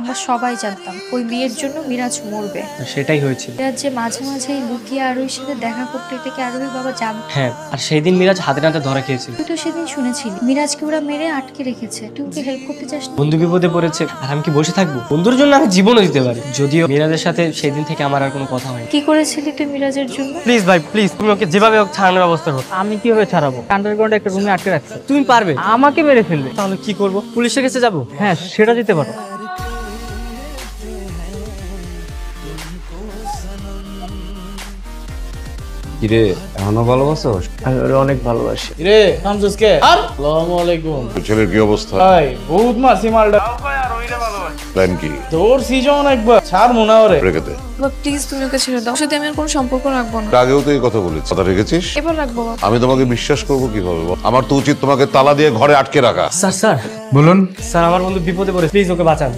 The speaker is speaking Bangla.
আমরা সবাই জানতাম ওই বিয়ের জন্য মিরাজ মরবে। সেটাই হয়েছিল। মিরাজ যে মাঝে মাঝে লুকিয়ে আরোহীর সাথে দেখা করতে, এটা কি আরোহীর বাবা জানতো? হ্যাঁ, আর সেই দিন মিরাজ হাতে নাতে ধরা খেয়েছিল। তুই তো সেদিন শুনেছিলি মিরাজকে ওরা মেরে আটকে রেখেছে, তুই ওকে হেল্প করতে চাস না? বন্ধু বিপদে পড়েছে আর আমি কি বসে থাকবো? বন্ধুর জন্য আমি জীবনও দিতে পারি। যদিও মিরাজের সাথে সেই দিন থেকে আমার আর কোনো কথা হয়নি। কি করেছিলি তুই মিরাজের জন্য? প্লিজ ভাই, প্লিজ তুমি ওকে যেভাবে হোক ছাড়ানোর ব্যবস্থা করো। আমি কিভাবে ছাড়াবো? আন্ডারগ্রাউন্ডে একটা রুমে আটকে রাখছে। তুমি পারবে? আমাকে মেরে ফেলবে। তাহলে কি করব? পুলিশের কাছে যাবো? হ্যাঁ, সেটা দিতে পারো। কিরে এখনো ভালোবাসো? আমি ওরে অনেক ভালোবাসি। রে হামজুসকে আসসালামু আলাইকুম। ছেলের কি অবস্থা? ভাই বহুত মাসি মালটা প্ল্যান কি? তোর সিজন একবার ছাড় মনে হরে রেখে দে। বাবা প্লিজ তুমি ওকে ছেড়ে দাও, সাথে আমি আর কোনো সম্পর্ক রাখবো না। আগেও তো এই কথা বলেছি, কথা রেখেছিস? এবার রাখবো বাবা। আমি তোমাকে বিশ্বাস করবো কিভাবে বল? আমার তো উচিত তোমাকে তালা দিয়ে ঘরে আটকে রাখা। স্যার, বলুন। স্যার আমার বন্ধু বিপদে পড়ে, প্লিজ ওকে বাঁচান।